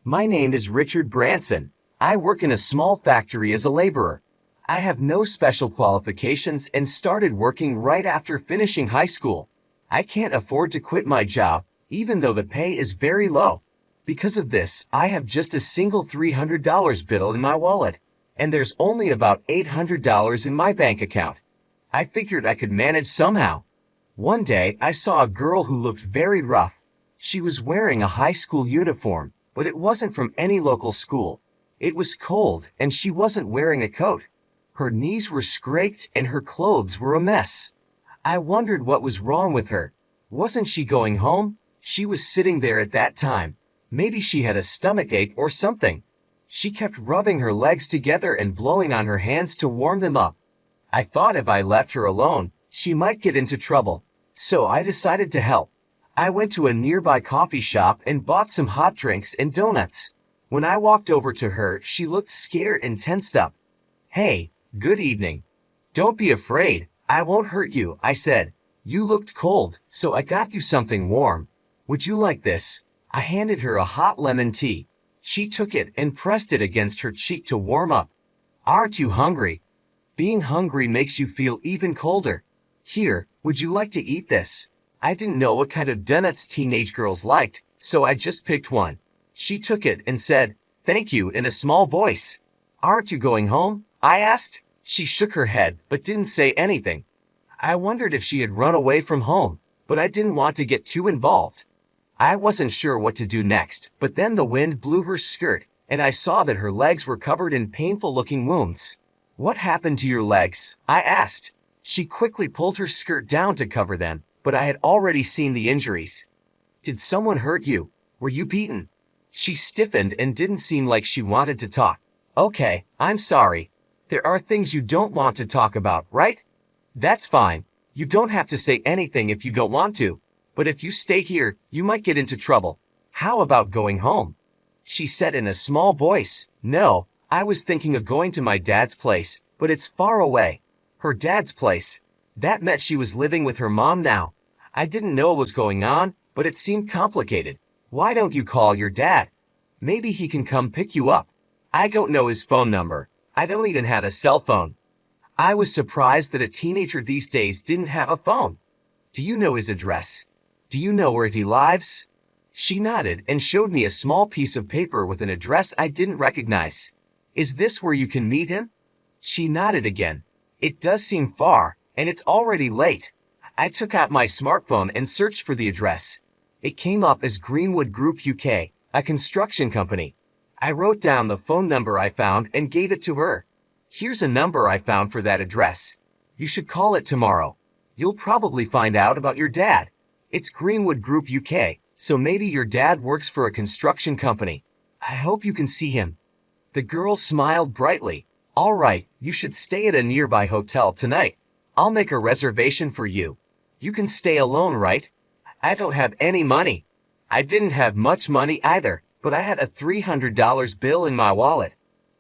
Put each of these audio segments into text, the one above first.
My name is Richard Branson. I work in a small factory as a laborer. I have no special qualifications and started working right after finishing high school. I can't afford to quit my job, even though the pay is very low. Because of this, I have just a single $300 bill in my wallet, and there's only about $800 in my bank account. I figured I could manage somehow. One day, I saw a girl who looked very rough. She was wearing a high school uniform, but it wasn't from any local school. It was cold, and she wasn't wearing a coat. Her knees were scraped, and her clothes were a mess. I wondered what was wrong with her. Wasn't she going home? She was sitting there at that time. Maybe she had a stomachache or something. She kept rubbing her legs together and blowing on her hands to warm them up. I thought if I left her alone, she might get into trouble. So I decided to help. I went to a nearby coffee shop and bought some hot drinks and donuts. When I walked over to her, she looked scared and tensed up. "Hey, good evening. Don't be afraid. I won't hurt you," I said. "You looked cold, so I got you something warm. Would you like this?" I handed her a hot lemon tea. She took it and pressed it against her cheek to warm up. "Aren't you hungry?" Being hungry makes you feel even colder. "Here, would you like to eat this?" I didn't know what kind of donuts teenage girls liked, so I just picked one. She took it and said, "Thank you," in a small voice. "Aren't you going home?" I asked. She shook her head, but didn't say anything. I wondered if she had run away from home, but I didn't want to get too involved. I wasn't sure what to do next, but then the wind blew her skirt, and I saw that her legs were covered in painful-looking wounds. "What happened to your legs?" I asked. She quickly pulled her skirt down to cover them, but I had already seen the injuries. "Did someone hurt you? Were you beaten?" She stiffened and didn't seem like she wanted to talk. "Okay, I'm sorry. There are things you don't want to talk about, right? That's fine. You don't have to say anything if you don't want to. But if you stay here, you might get into trouble. How about going home?" She said in a small voice. "No, I was thinking of going to my dad's place, but it's far away." Her dad's place. That meant she was living with her mom now. I didn't know what was going on, but it seemed complicated. "Why don't you call your dad? Maybe he can come pick you up." "I don't know his phone number. I don't even have a cell phone." I was surprised that a teenager these days didn't have a phone. "Do you know his address? Do you know where he lives?" She nodded and showed me a small piece of paper with an address I didn't recognize. "Is this where you can meet him?" She nodded again. "It does seem far, and it's already late." I took out my smartphone and searched for the address. It came up as Greenwood Group UK, a construction company. I wrote down the phone number I found and gave it to her. "Here's a number I found for that address. You should call it tomorrow. You'll probably find out about your dad. It's Greenwood Group UK, so maybe your dad works for a construction company. I hope you can see him." The girl smiled brightly. "All right, you should stay at a nearby hotel tonight. I'll make a reservation for you. You can stay alone, right?" "I don't have any money." I didn't have much money either, but I had a $300 bill in my wallet.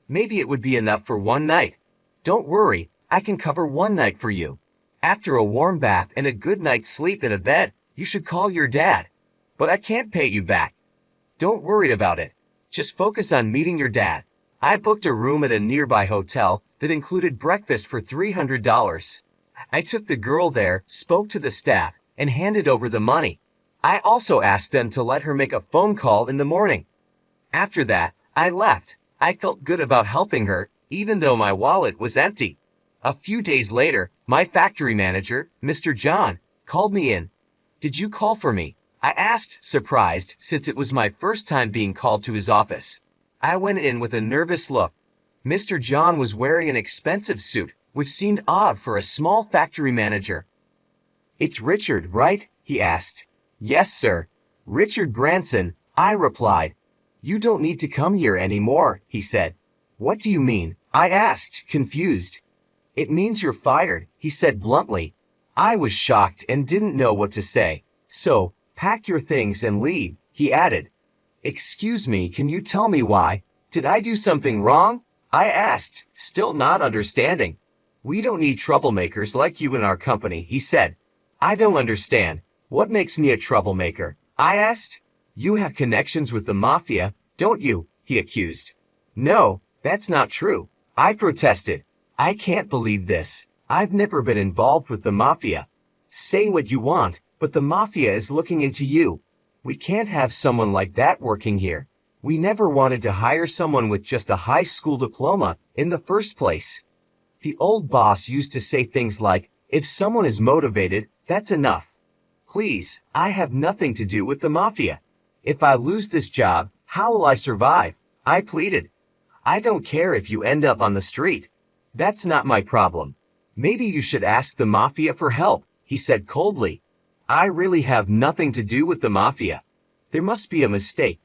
"Maybe it would be enough for one night." "Don't worry, I can cover one night for you. After a warm bath and a good night's sleep in a bed, you should call your dad. But I can't pay you back." "Don't worry about it. Just focus on meeting your dad." I booked a room at a nearby hotel that included breakfast for $300. I took the girl there, spoke to the staff, and handed over the money. I also asked them to let her make a phone call in the morning. After that, I left. I felt good about helping her, even though my wallet was empty. A few days later, my factory manager, Mr. John, called me in. "Did you call for me?" I asked, surprised, since it was my first time being called to his office. I went in with a nervous look. Mr. John was wearing an expensive suit, which seemed odd for a small factory manager. "It's Richard, right?" he asked. "Yes, sir. Richard Branson," I replied. "You don't need to come here anymore," he said. "What do you mean?" I asked, confused. "It means you're fired," he said bluntly. I was shocked and didn't know what to say. "So, pack your things and leave," he added. "Excuse me, can you tell me why? Did I do something wrong?" I asked, still not understanding. "We don't need troublemakers like you in our company," he said. "I don't understand. What makes me a troublemaker?" I asked. "You have connections with the mafia, don't you?" he accused. "No, that's not true," I protested. "I can't believe this. I've never been involved with the mafia." "Say what you want, but the mafia is looking into you. We can't have someone like that working here. We never wanted to hire someone with just a high school diploma in the first place." The old boss used to say things like, "If someone is motivated, that's enough." "Please, I have nothing to do with the mafia. If I lose this job, how will I survive?" I pleaded. "I don't care if you end up on the street. That's not my problem. Maybe you should ask the mafia for help," he said coldly. "I really have nothing to do with the mafia. There must be a mistake.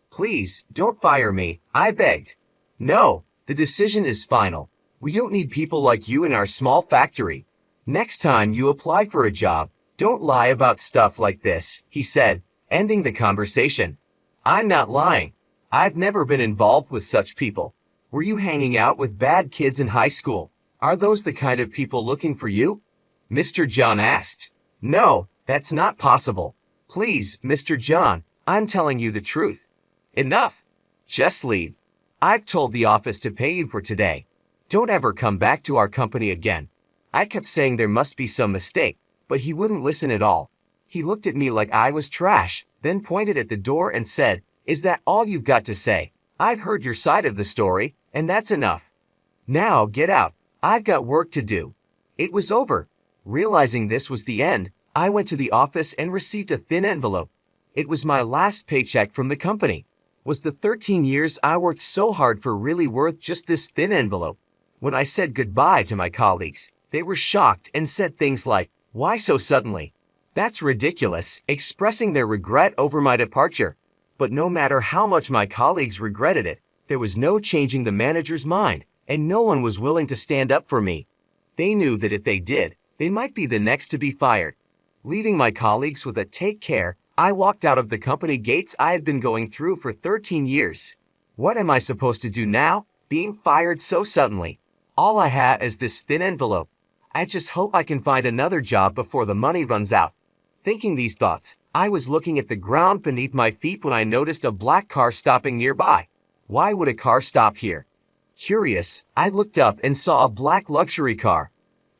Please, don't fire me," I begged. "No, the decision is final. We don't need people like you in our small factory. Next time you apply for a job, don't lie about stuff like this," he said, ending the conversation. "I'm not lying. I've never been involved with such people. Were you hanging out with bad kids in high school? Are those the kind of people looking for you?" Mr. John asked. "No, that's not possible. Please, Mr. John, I'm telling you the truth." "Enough. Just leave. I've told the office to pay you for today. Don't ever come back to our company again." I kept saying there must be some mistake, but he wouldn't listen at all. He looked at me like I was trash, then pointed at the door and said, "Is that all you've got to say? I've heard your side of the story, and that's enough. Now get out. I've got work to do." It was over. Realizing this was the end, I went to the office and received a thin envelope. It was my last paycheck from the company. Was the 13 years I worked so hard for really worth just this thin envelope? When I said goodbye to my colleagues, they were shocked and said things like, "Why so suddenly?" That's ridiculous, expressing their regret over my departure. But no matter how much my colleagues regretted it, there was no changing the manager's mind, and no one was willing to stand up for me. They knew that if they did, they might be the next to be fired. Leaving my colleagues with a "take care," I walked out of the company gates I had been going through for 13 years. What am I supposed to do now, being fired so suddenly? All I have is this thin envelope. I just hope I can find another job before the money runs out. Thinking these thoughts, I was looking at the ground beneath my feet when I noticed a black car stopping nearby. Why would a car stop here? Curious, I looked up and saw a black luxury car.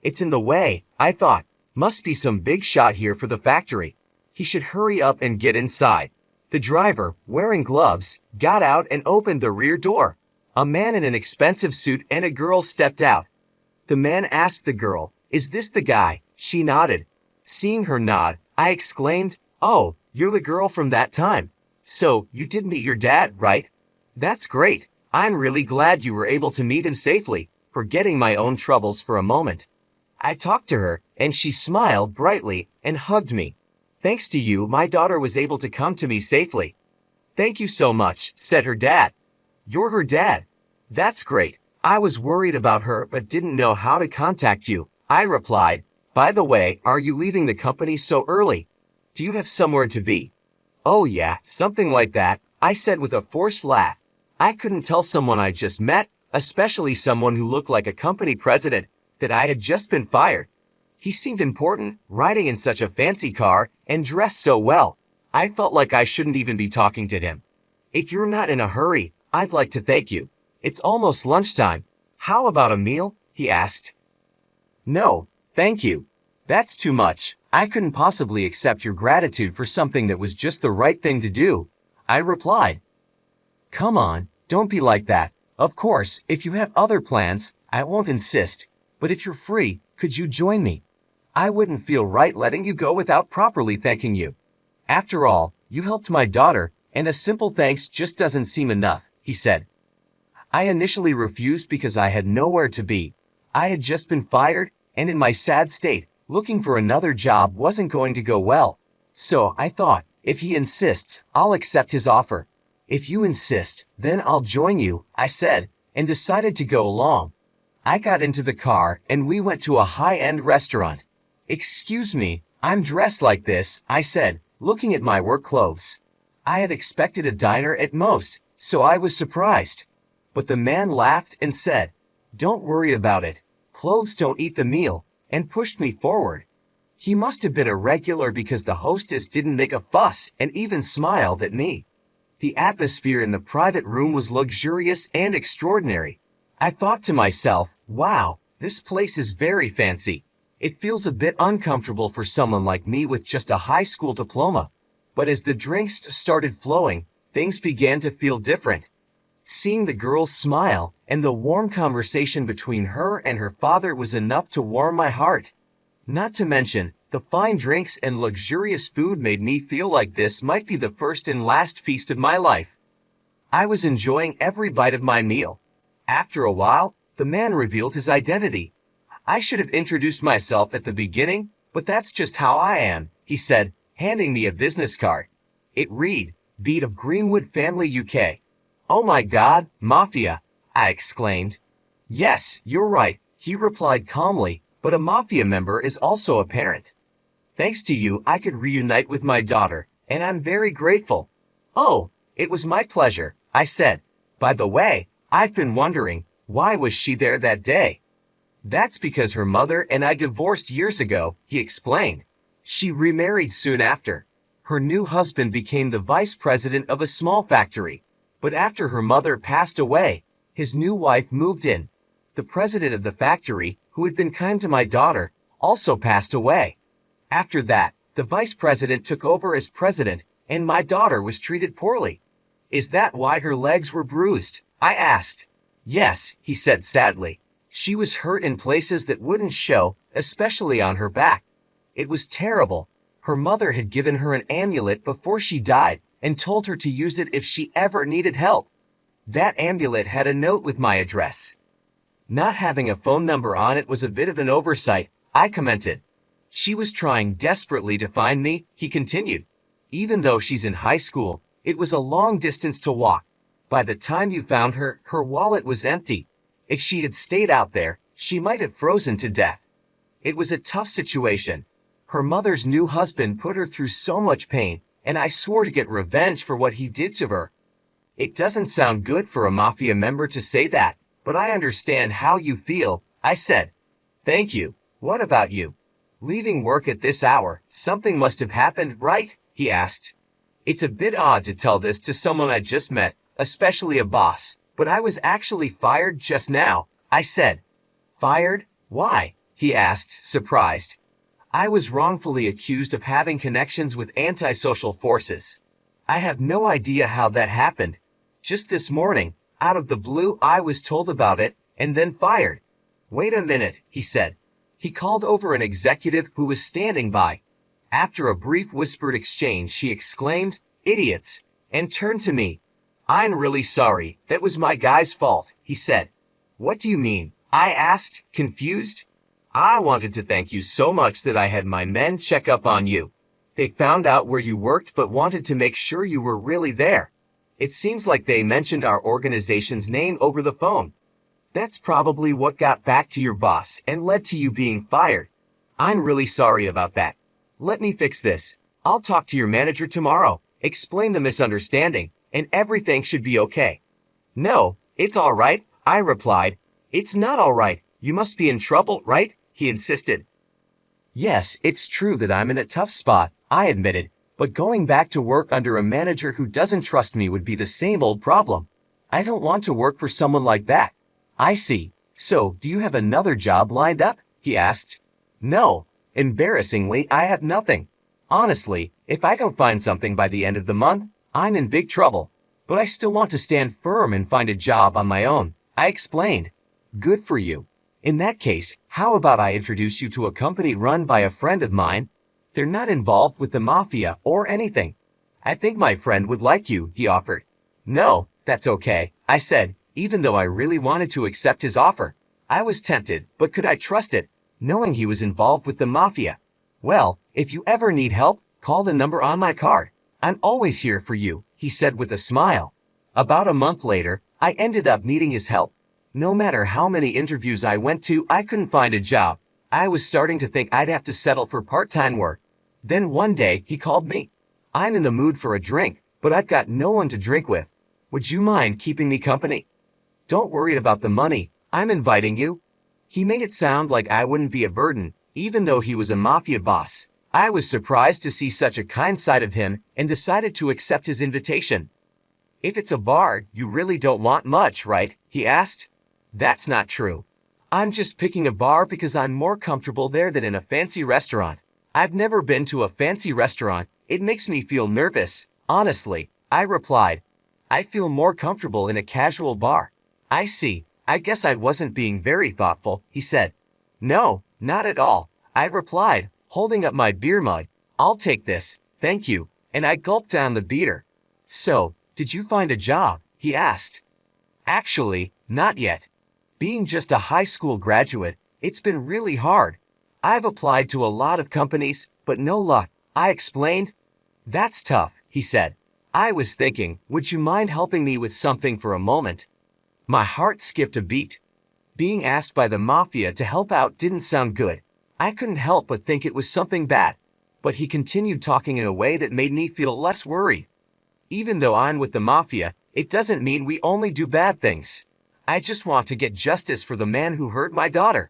It's in the way, I thought. Must be some big shot here for the factory. He should hurry up and get inside. The driver, wearing gloves, got out and opened the rear door. A man in an expensive suit and a girl stepped out. The man asked the girl, "Is this the guy?" She nodded. Seeing her nod, I exclaimed, "Oh, you're the girl from that time. So, you did meet your dad, right? That's great. I'm really glad you were able to meet him safely, forgetting my own troubles for a moment." I talked to her, and she smiled brightly and hugged me. "Thanks to you, my daughter was able to come to me safely." "Thank you so much," said her dad. "You're her dad. That's great. I was worried about her but didn't know how to contact you," I replied. "By the way, are you leaving the company so early? Do you have somewhere to be?" "Oh yeah, something like that," I said with a forced laugh. I couldn't tell someone I just met, especially someone who looked like a company president, that I had just been fired. He seemed important, riding in such a fancy car and dressed so well. I felt like I shouldn't even be talking to him. "If you're not in a hurry, I'd like to thank you. It's almost lunchtime. How about a meal?" he asked. "No, thank you. That's too much. I couldn't possibly accept your gratitude for something that was just the right thing to do," I replied. "Come on, don't be like that. Of course, if you have other plans, I won't insist. But if you're free, could you join me? I wouldn't feel right letting you go without properly thanking you. After all, you helped my daughter, and a simple thanks just doesn't seem enough," he said. I initially refused because I had nowhere to be. I had just been fired, and in my sad state, looking for another job wasn't going to go well. So I thought, if he insists, I'll accept his offer. "If you insist, then I'll join you," I said, and decided to go along. I got into the car and we went to a high-end restaurant. "Excuse me, I'm dressed like this," I said, looking at my work clothes. I had expected a diner at most, so I was surprised. But the man laughed and said, "Don't worry about it. Clothes don't eat the meal," and pushed me forward. He must have been a regular because the hostess didn't make a fuss and even smiled at me. The atmosphere in the private room was luxurious and extraordinary. I thought to myself, wow, this place is very fancy. It feels a bit uncomfortable for someone like me with just a high school diploma. But as the drinks started flowing, things began to feel different. Seeing the girls smile and the warm conversation between her and her father was enough to warm my heart. Not to mention, the fine drinks and luxurious food made me feel like this might be the first and last feast of my life. I was enjoying every bite of my meal. After a while, the man revealed his identity. I should have introduced myself at the beginning, but that's just how I am, he said, handing me a business card. It read, Bede of Greenwood Family UK. Oh my God, Mafia, I exclaimed. Yes, you're right, he replied calmly, but a Mafia member is also a parent. Thanks to you, I could reunite with my daughter, and I'm very grateful. Oh, it was my pleasure, I said. By the way, I've been wondering, why was she there that day? That's because her mother and I divorced years ago, he explained. She remarried soon after. Her new husband became the vice president of a small factory. But after her mother passed away, his new wife moved in. The president of the factory, who had been kind to my daughter, also passed away. After that, the vice president took over as president, and my daughter was treated poorly. Is that why her legs were bruised? I asked. Yes, he said sadly. She was hurt in places that wouldn't show, especially on her back. It was terrible. Her mother had given her an amulet before she died and told her to use it if she ever needed help. That amulet had a note with my address. Not having a phone number on it was a bit of an oversight, I commented. She was trying desperately to find me, he continued. Even though she's in high school, it was a long distance to walk. By the time you found her, her wallet was empty. If she had stayed out there, she might have frozen to death. It was a tough situation. Her mother's new husband put her through so much pain, and I swore to get revenge for what he did to her. It doesn't sound good for a Mafia member to say that, but I understand how you feel, I said. Thank you. What about you? Leaving work at this hour, something must have happened, right? He asked. It's a bit odd to tell this to someone I just met, especially a boss, but I was actually fired just now, I said. Fired? Why? He asked, surprised. I was wrongfully accused of having connections with antisocial forces. I have no idea how that happened. Just this morning, out of the blue, I was told about it, and then fired. Wait a minute, he said. He called over an executive who was standing by. After a brief whispered exchange, she exclaimed, idiots, and turned to me. I'm really sorry, that was my guy's fault, he said. What do you mean? I asked, confused. I wanted to thank you so much that I had my men check up on you. They found out where you worked but wanted to make sure you were really there. It seems like they mentioned our organization's name over the phone. That's probably what got back to your boss and led to you being fired. I'm really sorry about that. Let me fix this. I'll talk to your manager tomorrow, explain the misunderstanding, and everything should be okay. No, it's all right, I replied. It's not all right. You must be in trouble, right? He insisted. Yes, it's true that I'm in a tough spot, I admitted, but going back to work under a manager who doesn't trust me would be the same old problem. I don't want to work for someone like that. I see. So, do you have another job lined up? He asked. No. Embarrassingly, I have nothing. Honestly, if I don't find something by the end of the month, I'm in big trouble. But I still want to stand firm and find a job on my own, I explained. Good for you. In that case, how about I introduce you to a company run by a friend of mine? They're not involved with the mafia or anything. I think my friend would like you, he offered. No, that's okay, I said, even though I really wanted to accept his offer. I was tempted, but could I trust it, knowing he was involved with the mafia? Well, if you ever need help, call the number on my card. I'm always here for you, he said with a smile. About a month later, I ended up needing his help. No matter how many interviews I went to, I couldn't find a job. I was starting to think I'd have to settle for part-time work. Then one day, he called me. I'm in the mood for a drink, but I've got no one to drink with. Would you mind keeping me company? Don't worry about the money. I'm inviting you. He made it sound like I wouldn't be a burden, even though he was a mafia boss. I was surprised to see such a kind side of him and decided to accept his invitation. If it's a bar, you really don't want much, right? He asked. That's not true. I'm just picking a bar because I'm more comfortable there than in a fancy restaurant. I've never been to a fancy restaurant. It makes me feel nervous. Honestly, I replied. I feel more comfortable in a casual bar. I see. I guess I wasn't being very thoughtful, he said. No, not at all, I replied, holding up my beer mug. I'll take this, thank you, and I gulped down the beer. So, did you find a job? He asked. Actually, not yet. Being just a high school graduate, it's been really hard. I've applied to a lot of companies, but no luck, I explained. That's tough, he said. I was thinking, would you mind helping me with something for a moment? My heart skipped a beat. Being asked by the mafia to help out didn't sound good. I couldn't help but think it was something bad. But he continued talking in a way that made me feel less worried. Even though I'm with the mafia, it doesn't mean we only do bad things. I just want to get justice for the man who hurt my daughter.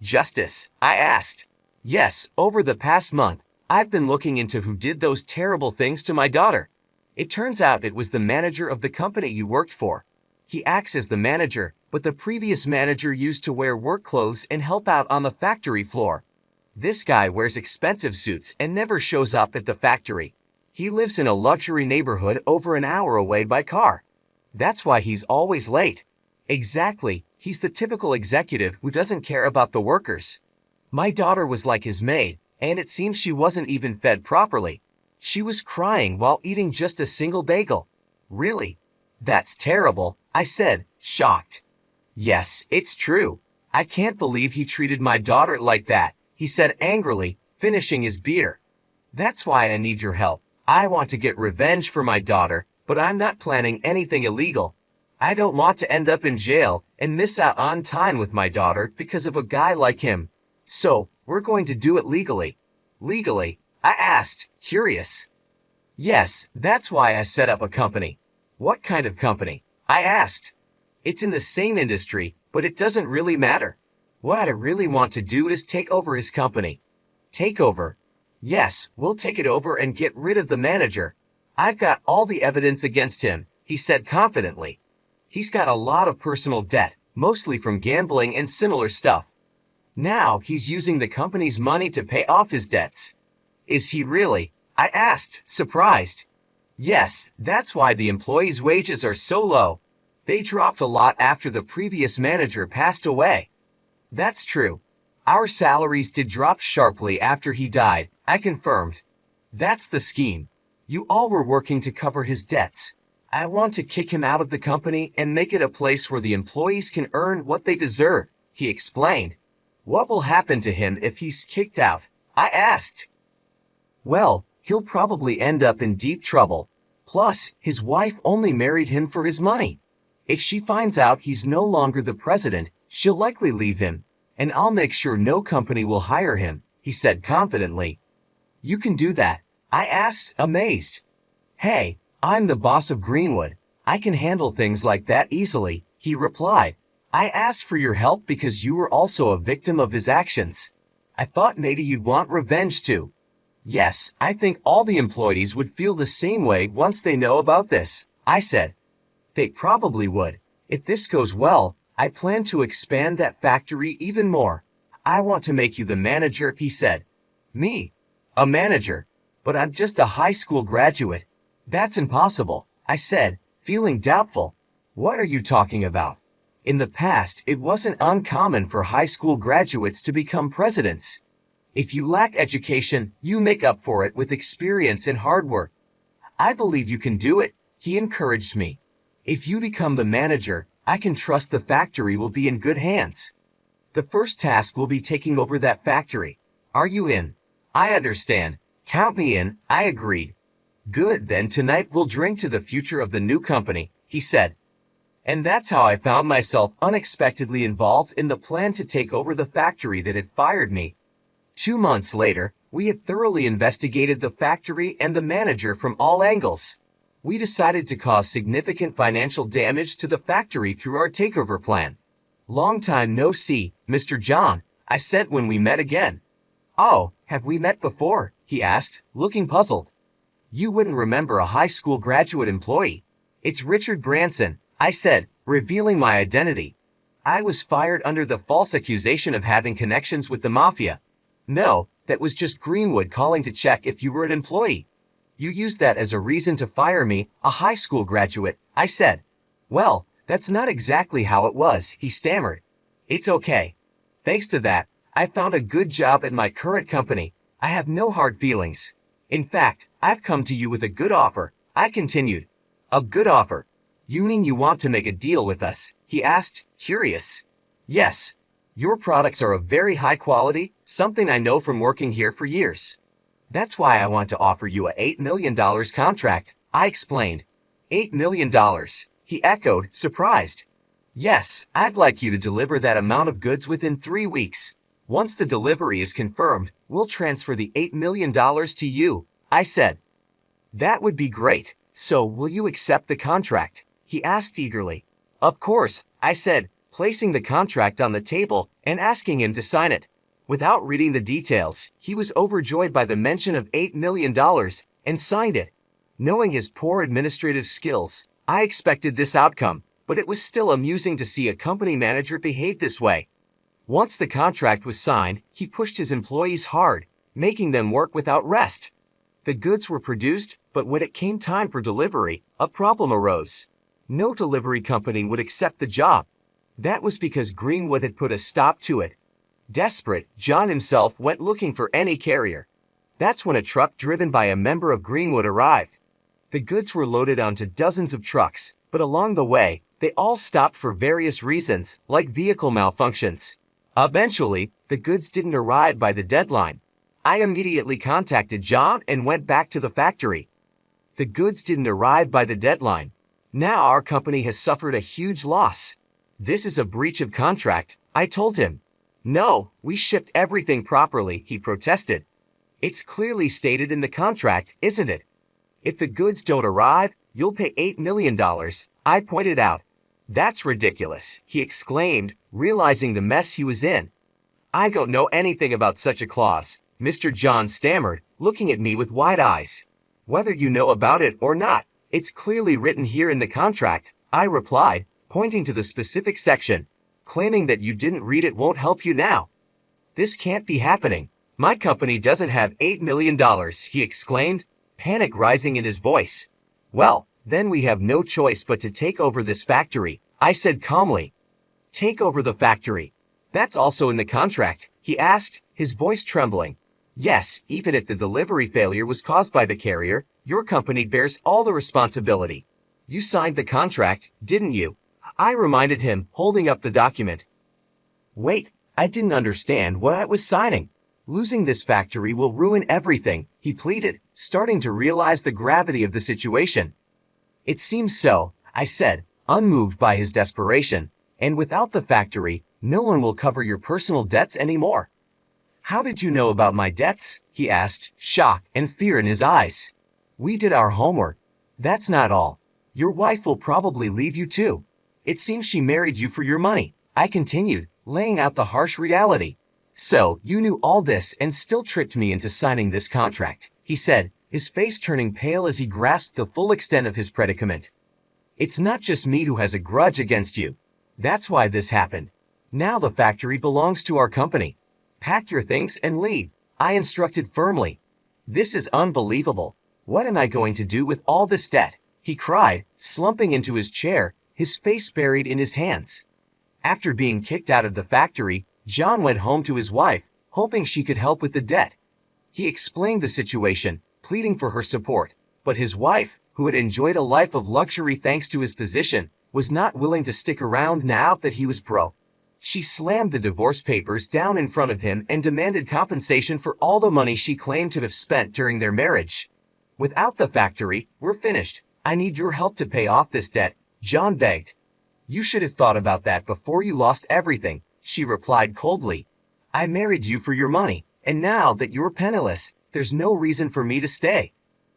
Justice? I asked. Yes, over the past month, I've been looking into who did those terrible things to my daughter. It turns out it was the manager of the company you worked for. He acts as the manager, but the previous manager used to wear work clothes and help out on the factory floor. This guy wears expensive suits and never shows up at the factory. He lives in a luxury neighborhood over an hour away by car. That's why he's always late. Exactly, he's the typical executive who doesn't care about the workers. My daughter was like his maid, and it seems she wasn't even fed properly. She was crying while eating just a single bagel. Really? That's terrible, I said, shocked. Yes, it's true. I can't believe he treated my daughter like that, he said angrily, finishing his beer. That's why I need your help. I want to get revenge for my daughter, but I'm not planning anything illegal. I don't want to end up in jail and miss out on time with my daughter because of a guy like him. So, we're going to do it legally. Legally? I asked, curious. Yes, that's why I set up a company. What kind of company? I asked. It's in the same industry, but it doesn't really matter. What I really want to do is take over his company. Take over? Yes, we'll take it over and get rid of the manager. I've got all the evidence against him, he said confidently. He's got a lot of personal debt, mostly from gambling and similar stuff. Now he's using the company's money to pay off his debts. Is he really? I asked, surprised. Yes, that's why the employees' wages are so low. They dropped a lot after the previous manager passed away. That's true. Our salaries did drop sharply after he died, I confirmed. That's the scheme. You all were working to cover his debts. I want to kick him out of the company and make it a place where the employees can earn what they deserve, he explained. What will happen to him if he's kicked out? I asked. Well, he'll probably end up in deep trouble. Plus, his wife only married him for his money. If she finds out he's no longer the president, she'll likely leave him. And I'll make sure no company will hire him, he said confidently. You can do that? I asked, amazed. Hey, I'm the boss of Greenwood. I can handle things like that easily, he replied. I asked for your help because you were also a victim of his actions. I thought maybe you'd want revenge too. Yes, I think all the employees would feel the same way once they know about this, I said. They probably would. If this goes well, I plan to expand that factory even more. I want to make you the manager, he said. Me? A manager? But I'm just a high school graduate. That's impossible, I said, feeling doubtful. What are you talking about? In the past, it wasn't uncommon for high school graduates to become presidents. If you lack education, you make up for it with experience and hard work. I believe you can do it, he encouraged me. If you become the manager, I can trust the factory will be in good hands. The first task will be taking over that factory. Are you in? I understand. Count me in, I agreed. Good, then tonight we'll drink to the future of the new company, he said. And that's how I found myself unexpectedly involved in the plan to take over the factory that had fired me. 2 months later, we had thoroughly investigated the factory and the manager from all angles. We decided to cause significant financial damage to the factory through our takeover plan. Long time no see, Mr. John, I said when we met again. Oh, have we met before? He asked, looking puzzled. You wouldn't remember a high school graduate employee. It's Richard Branson, I said, revealing my identity. I was fired under the false accusation of having connections with the mafia. No, that was just Greenwood calling to check if you were an employee. You used that as a reason to fire me, a high school graduate, I said. Well, that's not exactly how it was, he stammered. It's okay. Thanks to that, I found a good job at my current company. I have no hard feelings. In fact, I've come to you with a good offer, I continued. A good offer. You mean you want to make a deal with us? He asked, curious. Yes. Your products are of very high quality, something I know from working here for years. That's why I want to offer you a $8 million contract, I explained. $8 million, he echoed, surprised. Yes, I'd like you to deliver that amount of goods within 3 weeks. Once the delivery is confirmed, we'll transfer the $8 million to you, I said. That would be great. So will you accept the contract? He asked eagerly. Of course, I said, placing the contract on the table and asking him to sign it. Without reading the details, he was overjoyed by the mention of $8 million and signed it. Knowing his poor administrative skills, I expected this outcome, but it was still amusing to see a company manager behave this way. Once the contract was signed, he pushed his employees hard, making them work without rest. The goods were produced, but when it came time for delivery, a problem arose. No delivery company would accept the job. That was because Greenwood had put a stop to it. Desperate, John himself went looking for any carrier. That's when a truck driven by a member of Greenwood arrived. The goods were loaded onto dozens of trucks, but along the way, they all stopped for various reasons, like vehicle malfunctions. Eventually, the goods didn't arrive by the deadline. I immediately contacted John and went back to the factory. The goods didn't arrive by the deadline. Now our company has suffered a huge loss. This is a breach of contract, I told him. No, we shipped everything properly, he protested. It's clearly stated in the contract, isn't it? If the goods don't arrive, you'll pay $8 million, I pointed out. That's ridiculous, he exclaimed, realizing the mess he was in. I don't know anything about such a clause, Mr. John stammered, looking at me with wide eyes. Whether you know about it or not, it's clearly written here in the contract, I replied, pointing to the specific section. Claiming that you didn't read it won't help you now. This can't be happening. My company doesn't have $8 million, he exclaimed, panic rising in his voice. Well, then we have no choice but to take over this factory, I said calmly. Take over the factory. That's also in the contract, he asked, his voice trembling. Yes, even if the delivery failure was caused by the carrier, your company bears all the responsibility. You signed the contract, didn't you? I reminded him, holding up the document. Wait, I didn't understand what I was signing. Losing this factory will ruin everything, he pleaded, starting to realize the gravity of the situation. It seems so, I said, unmoved by his desperation. And without the factory, no one will cover your personal debts anymore. How did you know about my debts? He asked, shock and fear in his eyes. We did our homework. That's not all. Your wife will probably leave you too. It seems she married you for your money, I continued, laying out the harsh reality. So, you knew all this and still tricked me into signing this contract, he said, his face turning pale as he grasped the full extent of his predicament. It's not just me who has a grudge against you. That's why this happened. Now the factory belongs to our company. Pack your things and leave, I instructed firmly. This is unbelievable. What am I going to do with all this debt? He cried, slumping into his chair, his face buried in his hands. After being kicked out of the factory, John went home to his wife, hoping she could help with the debt. He explained the situation, pleading for her support, but his wife, who had enjoyed a life of luxury thanks to his position, was not willing to stick around now that he was broke. She slammed the divorce papers down in front of him and demanded compensation for all the money she claimed to have spent during their marriage. Without the factory, we're finished. I need your help to pay off this debt, John begged. You should have thought about that before you lost everything, she replied coldly. I married you for your money, and now that you're penniless, there's no reason for me to stay.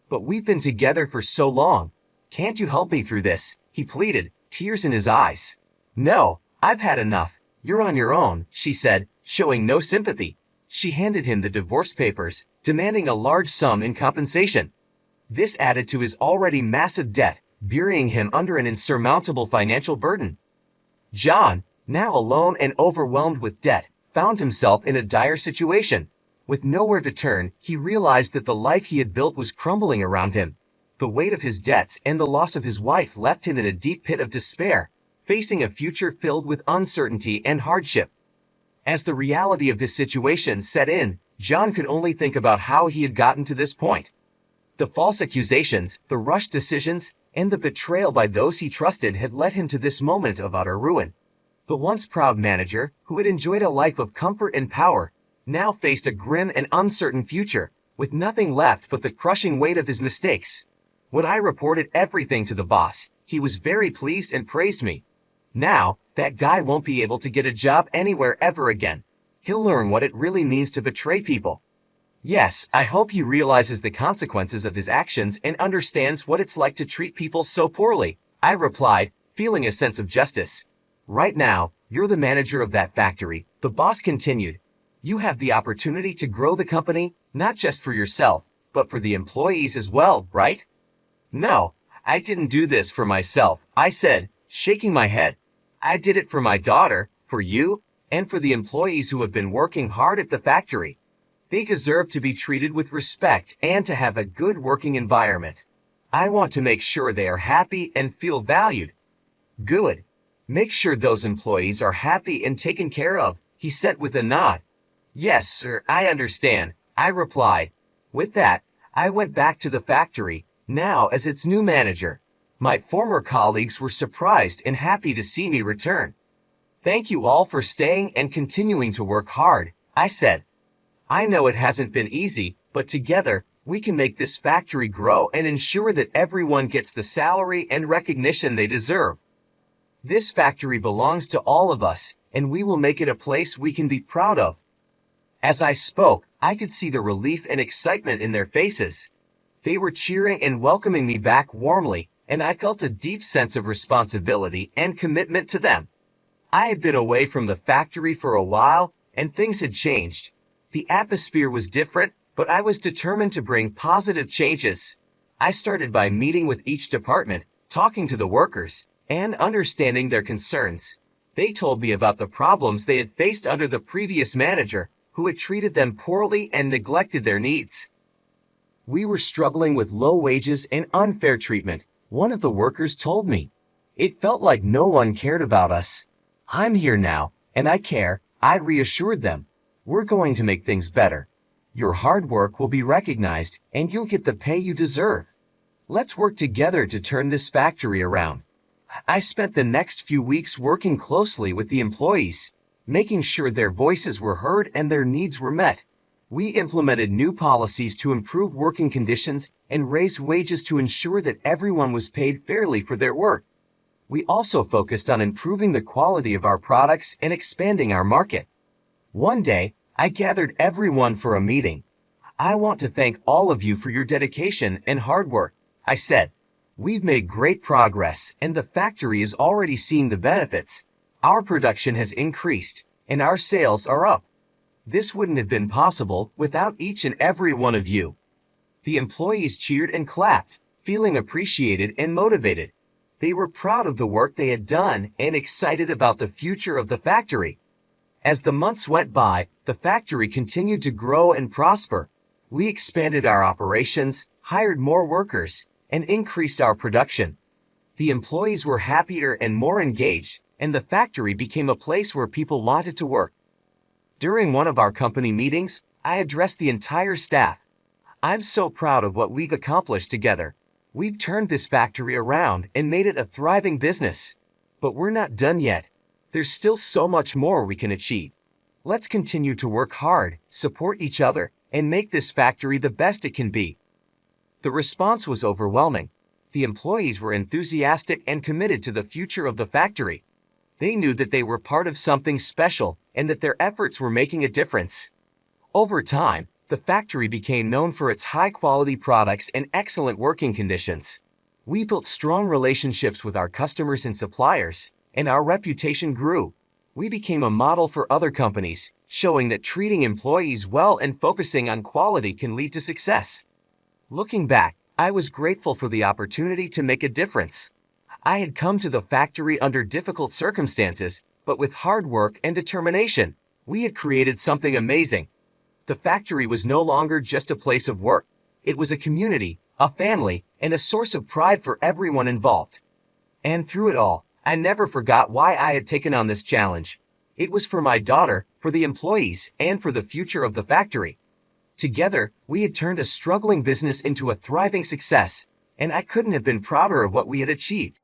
But we've been together for so long. Can't you help me through this? He pleaded, tears in his eyes. No, I've had enough. You're on your own, she said, showing no sympathy. She handed him the divorce papers, demanding a large sum in compensation. This added to his already massive debt, burying him under an insurmountable financial burden. John, now alone and overwhelmed with debt, found himself in a dire situation. With nowhere to turn, he realized that the life he had built was crumbling around him. The weight of his debts and the loss of his wife left him in a deep pit of despair, facing a future filled with uncertainty and hardship. As the reality of his situation set in, John could only think about how he had gotten to this point. The false accusations, the rushed decisions, and the betrayal by those he trusted had led him to this moment of utter ruin. The once proud manager, who had enjoyed a life of comfort and power, now faced a grim and uncertain future, with nothing left but the crushing weight of his mistakes. When I reported everything to the boss, he was very pleased and praised me. Now, that guy won't be able to get a job anywhere ever again. He'll learn what it really means to betray people. Yes, I hope he realizes the consequences of his actions and understands what it's like to treat people so poorly, I replied, feeling a sense of justice. Right now, you're the manager of that factory, the boss continued. You have the opportunity to grow the company, not just for yourself, but for the employees as well, right? No, I didn't do this for myself, I said, shaking my head. I did it for my daughter, for you, and for the employees who have been working hard at the factory. They deserve to be treated with respect and to have a good working environment. I want to make sure they are happy and feel valued. Good. Make sure those employees are happy and taken care of, he said with a nod. Yes, sir, I understand, I replied. With that, I went back to the factory, now as its new manager. My former colleagues were surprised and happy to see me return. Thank you all for staying and continuing to work hard, I said. I know it hasn't been easy, but together, we can make this factory grow and ensure that everyone gets the salary and recognition they deserve. This factory belongs to all of us, and we will make it a place we can be proud of. As I spoke, I could see the relief and excitement in their faces. They were cheering and welcoming me back warmly, and I felt a deep sense of responsibility and commitment to them. I had been away from the factory for a while, and things had changed. The atmosphere was different, but I was determined to bring positive changes. I started by meeting with each department, talking to the workers, and understanding their concerns. They told me about the problems they had faced under the previous manager, who had treated them poorly and neglected their needs. We were struggling with low wages and unfair treatment, one of the workers told me. It felt like no one cared about us. I'm here now, and I care, I reassured them. We're going to make things better. Your hard work will be recognized, and you'll get the pay you deserve. Let's work together to turn this factory around. I spent the next few weeks working closely with the employees, making sure their voices were heard and their needs were met. We implemented new policies to improve working conditions and raise wages to ensure that everyone was paid fairly for their work. We also focused on improving the quality of our products and expanding our market. One day, I gathered everyone for a meeting. I want to thank all of you for your dedication and hard work, I said. We've made great progress and the factory is already seeing the benefits. Our production has increased and our sales are up. This wouldn't have been possible without each and every one of you. The employees cheered and clapped, feeling appreciated and motivated. They were proud of the work they had done and excited about the future of the factory. As the months went by, the factory continued to grow and prosper. We expanded our operations, hired more workers, and increased our production. The employees were happier and more engaged, and the factory became a place where people wanted to work. During one of our company meetings, I addressed the entire staff. I'm so proud of what we've accomplished together. We've turned this factory around and made it a thriving business. But we're not done yet. There's still so much more we can achieve. Let's continue to work hard, support each other, and make this factory the best it can be. The response was overwhelming. The employees were enthusiastic and committed to the future of the factory. They knew that they were part of something special and that their efforts were making a difference. Over time, the factory became known for its high-quality products and excellent working conditions. We built strong relationships with our customers and suppliers, and our reputation grew. We became a model for other companies, showing that treating employees well and focusing on quality can lead to success. Looking back, I was grateful for the opportunity to make a difference. I had come to the factory under difficult circumstances, but with hard work and determination, we had created something amazing. The factory was no longer just a place of work. It was a community, a family, and a source of pride for everyone involved. And through it all, I never forgot why I had taken on this challenge. It was for my daughter, for the employees, and for the future of the factory. Together, we had turned a struggling business into a thriving success, and I couldn't have been prouder of what we had achieved.